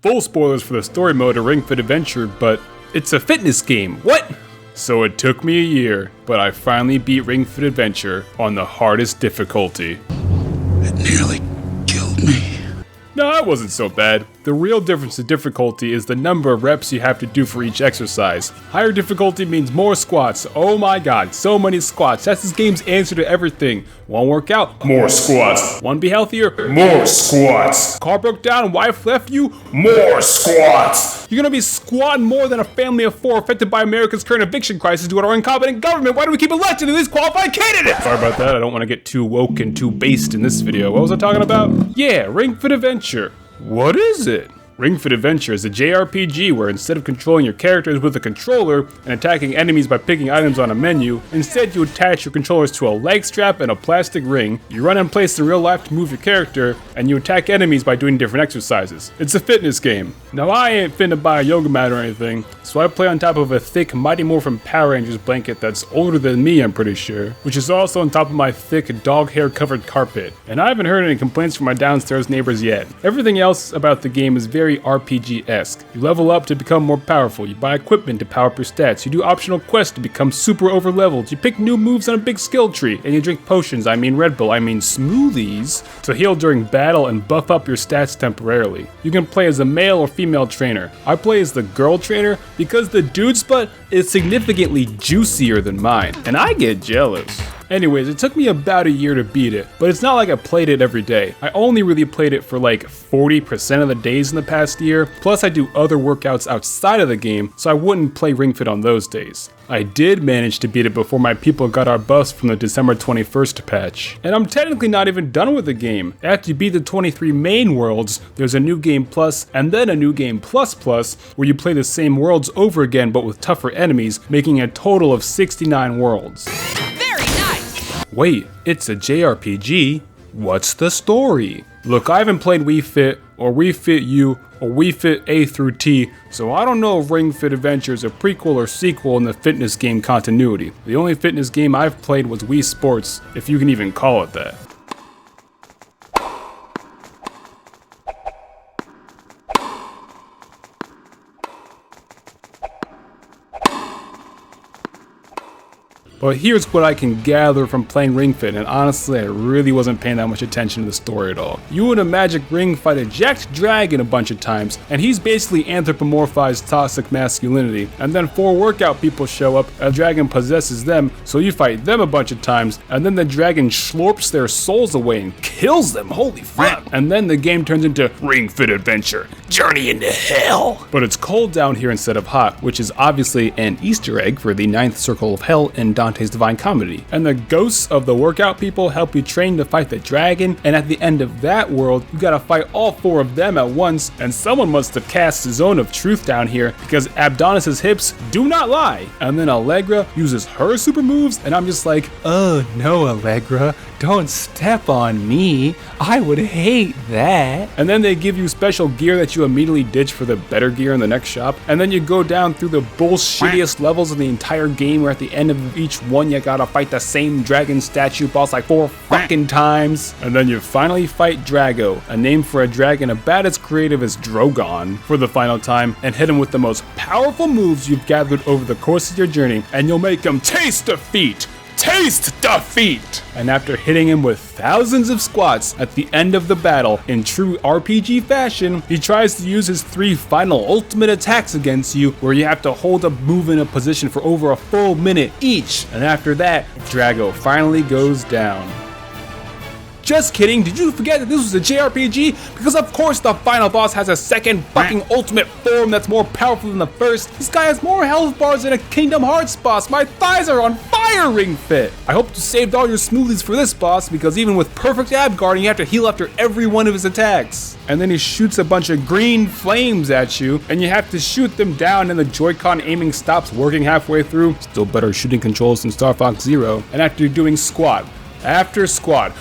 Full spoilers for the story mode of Ring Fit Adventure, but it's a fitness game. What? So it took me a year, but I finally beat Ring Fit Adventure on the hardest difficulty. It nearly killed me. No, it wasn't so bad. The real difference in difficulty is the number of reps you have to do for each exercise. Higher difficulty means more squats. Oh my god, so many squats. That's this game's answer to everything. One workout, more squats. One be healthier, more squats. Car broke down, wife left you, more squats. You're gonna be squatting more than a family of four affected by America's current eviction crisis due to our incompetent government. Why do we keep electing these qualified candidates? Sorry about that, I don't want to get too woke and too based in this video. What was I talking about? Yeah, Ring Fit Adventure. What is it? Ring Fit Adventure is a JRPG where instead of controlling your characters with a controller and attacking enemies by picking items on a menu, instead you attach your controllers to a leg strap and a plastic ring, you run in place in real life to move your character, and you attack enemies by doing different exercises. It's a fitness game. Now I ain't finna buy a yoga mat or anything, so I play on top of a thick Mighty Morphin Power Rangers blanket that's older than me, I'm pretty sure, which is also on top of my thick dog hair covered carpet. And I haven't heard any complaints from my downstairs neighbors yet. Everything else about the game is very RPG-esque. You level up to become more powerful, you buy equipment to power up your stats, you do optional quests to become super over-leveled, you pick new moves on a big skill tree, and you drink potions, Red Bull, smoothies, to heal during battle and buff up your stats temporarily. You can play as a male or female trainer. I play as the girl trainer because the dude's butt is significantly juicier than mine, and I get jealous. Anyways, it took me about a year to beat it, but it's not like I played it every day. I only really played it for like 40% of the days in the past year, plus I do other workouts outside of the game, so I wouldn't play Ring Fit on those days. I did manage to beat it before my people got our buffs from the December 21st patch. And I'm technically not even done with the game. After you beat the 23 main worlds, there's a new game plus, and then a new game plus where you play the same worlds over again but with tougher enemies, making a total of 69 worlds. Wait, it's a JRPG? What's the story? Look, I haven't played Wii Fit, or Wii Fit U, or Wii Fit A through T, so I don't know if Ring Fit Adventure is a prequel or sequel in the fitness game continuity. The only fitness game I've played was Wii Sports, if you can even call it that. But here's what I can gather from playing Ring Fit, and honestly I really wasn't paying that much attention to the story at all. You and a magic ring fight a jacked dragon a bunch of times, and he's basically anthropomorphized toxic masculinity, and then 4 workout people show up, a dragon possesses them, so you fight them a bunch of times, and then the dragon slurps their souls away and kills them, holy fuck! And then the game turns into Ring Fit Adventure, Journey into Hell! But it's cold down here instead of hot, which is obviously an Easter egg for the 9th Circle of Hell in Dante's Divine Comedy. And the ghosts of the workout people help you train to fight the dragon, and at the end of that world, you gotta fight all 4 of them at once, and someone must have cast Zone of Truth down here, because Adonis's hips do not lie. And then Allegra uses her super moves, and I'm just like, oh no Allegra, don't step on me, I would hate that. And then they give you special gear that you immediately ditch for the better gear in the next shop, and then you go down through the bullshittiest levels in the entire game where at the end of each one you gotta fight the same dragon statue boss like 4 fucking times, and then you finally fight Drago, a name for a dragon about as creative as Drogon, for the final time, and hit him with the most powerful moves you've gathered over the course of your journey, and you'll make him taste defeat! Taste defeat! And after hitting him with thousands of squats at the end of the battle in true RPG fashion, he tries to use his 3 final ultimate attacks against you, where you have to hold a move in a position for over a full minute each. And after that, Drago finally goes down. Just kidding, did you forget that this was a JRPG? Because of course the final boss has a second fucking ultimate form that's more powerful than the first. This guy has more health bars than a Kingdom Hearts boss. My thighs are on fire, Ring Fit. I hope you saved all your smoothies for this boss, because even with perfect ab guarding, you have to heal after every one of his attacks. And then he shoots a bunch of green flames at you, and you have to shoot them down, and the Joy-Con aiming stops working halfway through. Still better shooting controls than Star Fox Zero. And after doing squat, After squat,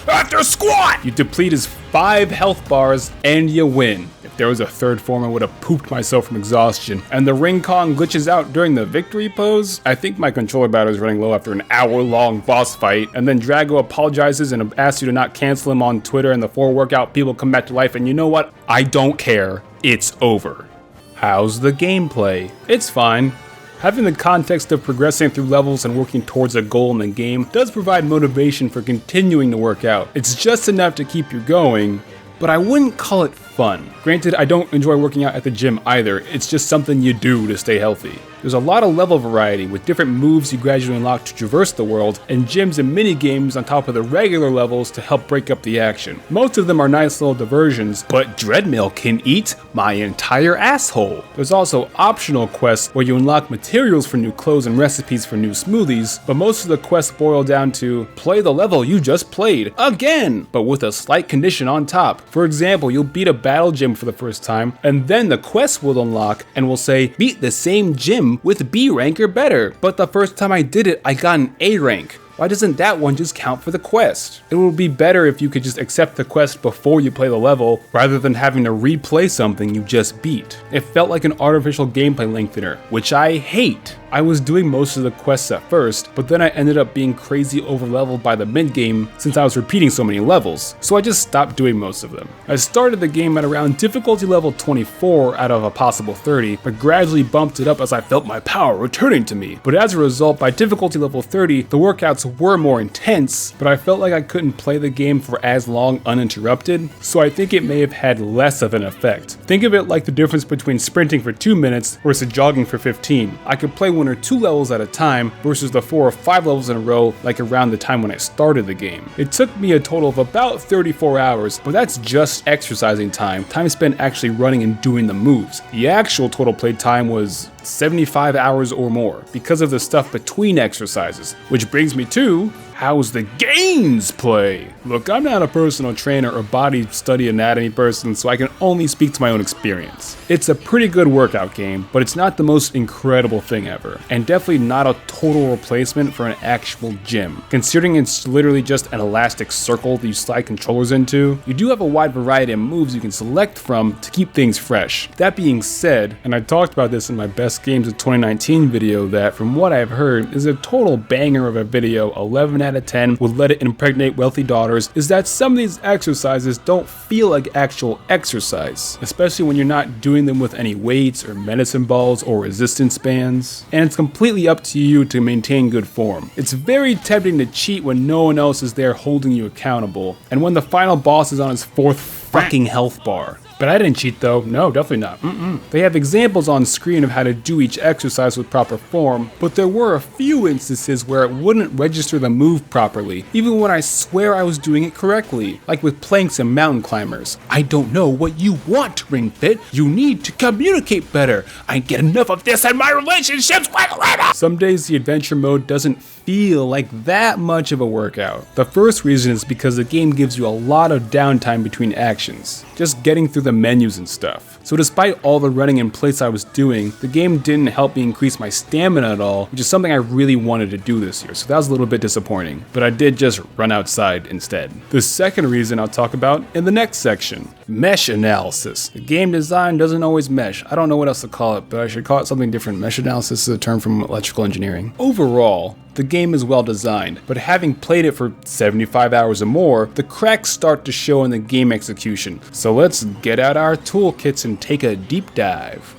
you deplete his 5 health bars and you win. If there was a third form, I would have pooped myself from exhaustion. And the ring Kong glitches out during the victory pose. I think my controller battery is running low after an hour-long boss fight. And then Drago apologizes and asks you to not cancel him on Twitter, and the 4 workout people come back to life. And you know what? I don't care. It's over. How's the gameplay? It's fine. Having the context of progressing through levels and working towards a goal in the game does provide motivation for continuing to work out. It's just enough to keep you going, but I wouldn't call it fun. Granted, I don't enjoy working out at the gym either, it's just something you do to stay healthy. There's a lot of level variety with different moves you gradually unlock to traverse the world, and gyms and mini games on top of the regular levels to help break up the action. Most of them are nice little diversions, but Dreadmill can eat my entire asshole. There's also optional quests where you unlock materials for new clothes and recipes for new smoothies, but most of the quests boil down to play the level you just played again, but with a slight condition on top. For example, you'll beat a battle gym for the first time, and then the quest will unlock and will say, beat the same gym with B rank or better. But the first time I did it, I got an A rank. Why doesn't that one just count for the quest? It would be better if you could just accept the quest before you play the level, rather than having to replay something you just beat. It felt like an artificial gameplay lengthener, which I hate. I was doing most of the quests at first, but then I ended up being crazy overleveled by the mid-game since I was repeating so many levels, so I just stopped doing most of them. I started the game at around difficulty level 24 out of a possible 30, but gradually bumped it up as I felt my power returning to me. But as a result, by difficulty level 30, the workouts were more intense, but I felt like I couldn't play the game for as long uninterrupted, so I think it may have had less of an effect. Think of it like the difference between sprinting for 2 minutes versus jogging for 15. I could play 1 or 2 levels at a time versus the 4 or 5 levels in a row like around the time when I started the game. It took me a total of about 34 hours, but that's just exercising time spent actually running and doing the moves. The actual total play time was 75 hours or more because of the stuff between exercises, which brings me to how's the games play? Look, I'm not a personal trainer or body study anatomy person, so I can only speak to my own experience. It's a pretty good workout game, but it's not the most incredible thing ever, and definitely not a total replacement for an actual gym. Considering it's literally just an elastic circle that you slide controllers into, you do have a wide variety of moves you can select from to keep things fresh. That being said, and I talked about this in my best games of 2019 video, that from what I've heard is a total banger of a video, 11 out of 10 would let it impregnate wealthy daughters, is that some of these exercises don't feel like actual exercise, especially when you're not doing them with any weights or medicine balls or resistance bands, and it's completely up to you to maintain good form. It's very tempting to cheat when no one else is there holding you accountable, and when the final boss is on his 4th fucking health bar. But I didn't cheat though, no, definitely not. They have examples on screen of how to do each exercise with proper form, but there were a few instances where it wouldn't register the move properly, even when I swear I was doing it correctly, like with planks and mountain climbers. I don't know what you want, Ring Fit. You need to communicate better. I get enough of this in my relationships with women. Some days the adventure mode doesn't feel like that much of a workout. The first reason is because the game gives you a lot of downtime between actions, just getting through the menus and stuff. So despite all the running in place I was doing, the game didn't help me increase my stamina at all, which is something I really wanted to do this year, so that was a little bit disappointing, but I did just run outside instead. The second reason I'll talk about in the next section, mesh analysis. The game design doesn't always mesh. I don't know what else to call it, but I should call it something different. Mesh analysis is a term from electrical engineering. Overall, the game is well designed, but having played it for 75 hours or more, the cracks start to show in the game execution. So let's get out our toolkits and take a deep dive.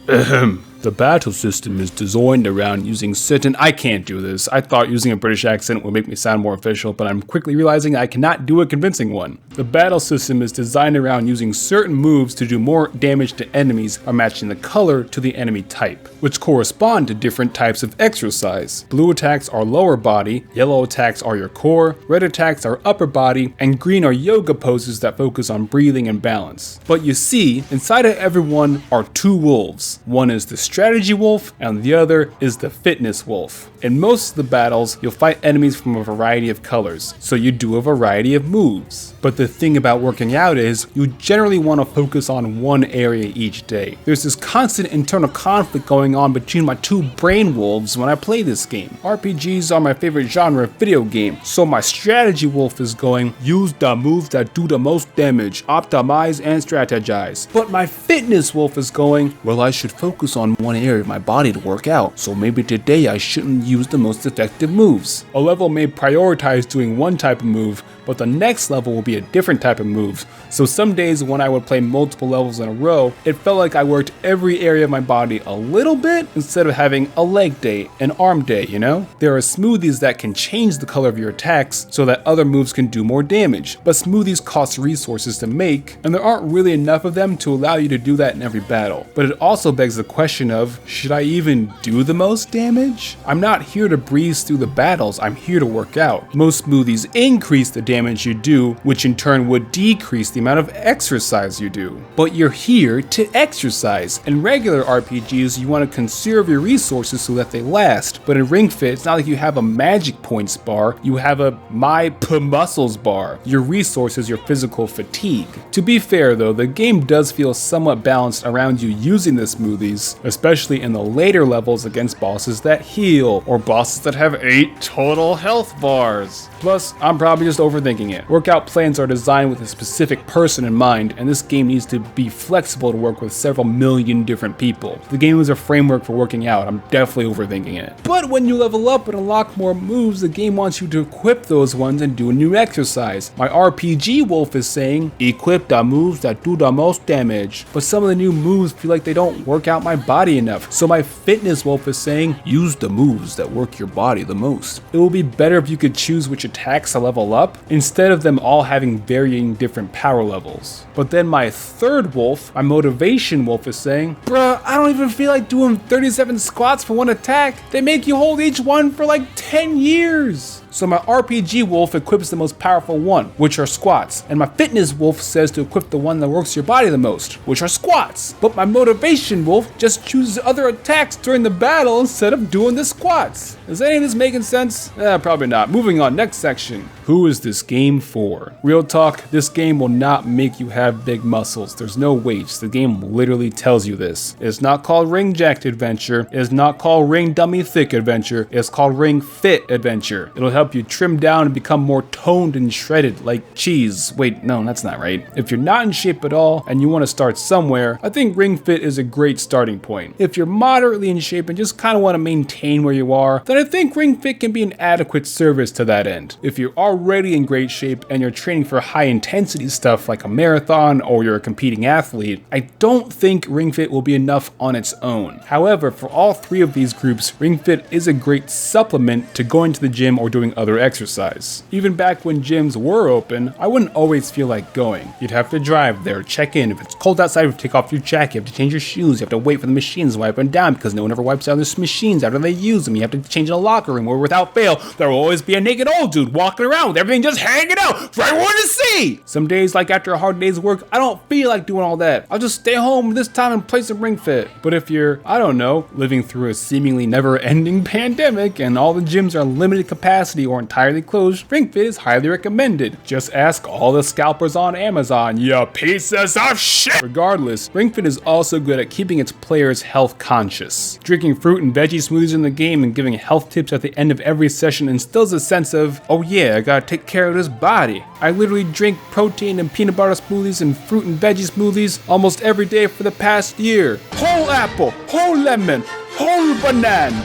The battle system is designed around using certain... I can't do this. I thought using a British accent would make me sound more official, but I'm quickly realizing I cannot do a convincing one. The battle system is designed around using certain moves to do more damage to enemies by matching the color to the enemy type, which correspond to different types of exercise. Blue attacks are lower body, yellow attacks are your core, red attacks are upper body, and green are yoga poses that focus on breathing and balance. But you see, inside of everyone are 2 wolves. One is the strategy wolf, and the other is the fitness wolf. In most of the battles, you'll fight enemies from a variety of colors, so you do a variety of moves. But the thing about working out is, you generally want to focus on one area each day. There's this constant internal conflict going on between my two brain wolves when I play this game. RPGs are my favorite genre of video game, so my strategy wolf is going, use the moves that do the most damage, optimize and strategize. But my fitness wolf is going, well, I should focus on one area of my body to work out, so maybe today I shouldn't use the most effective moves. A level may prioritize doing one type of move, but the next level will be a different type of move. So some days when I would play multiple levels in a row, it felt like I worked every area of my body a little bit instead of having a leg day, an arm day, you know? There are smoothies that can change the color of your attacks so that other moves can do more damage, but smoothies cost resources to make, and there aren't really enough of them to allow you to do that in every battle. But it also begs the question of, should I even do the most damage? I'm not here to breeze through the battles, I'm here to work out. Most smoothies increase the damage you do, which in turn would decrease the amount of exercise you do. But you're here to exercise. In regular RPGs, you want to conserve your resources so that they last, but in Ring Fit, it's not like you have a magic points bar, you have a muscles bar. Your resource is your physical fatigue. To be fair though, the game does feel somewhat balanced around you using the smoothies, especially in the later levels against bosses that heal, or bosses that have 8 total health bars. Plus, I'm probably just overthinking it. Workout plans are designed with a specific person in mind, and this game needs to be flexible to work with several million different people. If the game was a framework for working out, I'm definitely overthinking it. But when you level up and unlock more moves, the game wants you to equip those ones and do a new exercise. My RPG wolf is saying, equip the moves that do the most damage. But some of the new moves feel like they don't work out my body enough. So my fitness wolf is saying, use the moves that work your body the most. It will be better if you could choose which attacks to level up, instead of them all having varying different power levels. But then my third wolf, my motivation wolf, is saying, bruh, I don't even feel like doing 37 squats for one attack. They make you hold each one for like 10 years. So my RPG wolf equips the most powerful one, which are squats, and my fitness wolf says to equip the one that works your body the most, which are squats. But my motivation wolf just chooses other attacks during the battle instead of doing the squats. Is any of this making sense? Probably not. Moving on, next section. Who is this game for? Real talk, this game will not make you have big muscles. There's no weights. The game literally tells you this. It's not called Ring Jacked Adventure. It's not called Ring Dummy Thick Adventure. It's called Ring Fit Adventure. It'll help you trim down and become more toned and shredded like cheese. Wait, no, that's not right. If you're not in shape at all and you want to start somewhere, I think Ring Fit is a great starting point. If you're moderately in shape and just kind of want to maintain where you are, then I think Ring Fit can be an adequate service to that end. If you're already in great shape and you're training for high intensity stuff like a marathon or you're a competing athlete, I don't think Ring Fit will be enough on its own. However, for all three of these groups, Ring Fit is a great supplement to going to the gym or doing other exercise. Even back when gyms were open, I wouldn't always feel like going. You'd have to drive there, check in. If it's cold outside, you have to take off your jacket, you have to change your shoes, you have to wait for the machines to wipe them down because no one ever wipes down their machines after they use them. You have to change in a locker room where without fail, there will always be a naked old dude walking around with everything just hanging out for everyone to see. Some days, like after a hard day's work, I don't feel like doing all that. I'll just stay home this time and play some Ring Fit. But if you're, I don't know, living through a seemingly never-ending pandemic and all the gyms are limited capacity or entirely closed, Ring Fit is highly recommended. Just ask all the scalpers on Amazon, you pieces of shit! Regardless, Ring Fit is also good at keeping its players health conscious. Drinking fruit and veggie smoothies in the game and giving health tips at the end of every session instills a sense of, oh yeah, I gotta take care of this body. I literally drink protein and peanut butter smoothies and fruit and veggie smoothies almost every day for the past year. Whole apple, whole lemon, whole banana,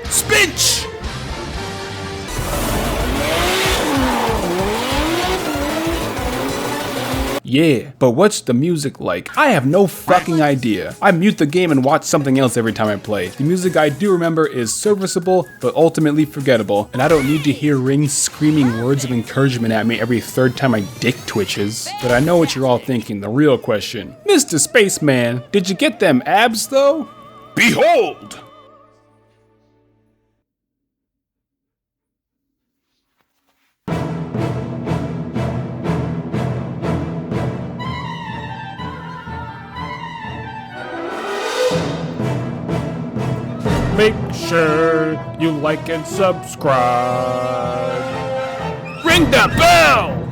spinach! Yeah, but what's the music like? I have no fucking idea. I mute the game and watch something else every time I play. The music I do remember is serviceable, but ultimately forgettable, and I don't need to hear Ring screaming words of encouragement at me every third time my dick twitches. But I know what you're all thinking, the real question. Mr. Spaceman, did you get them abs though? Behold! Make sure you like and subscribe. Ring the bell!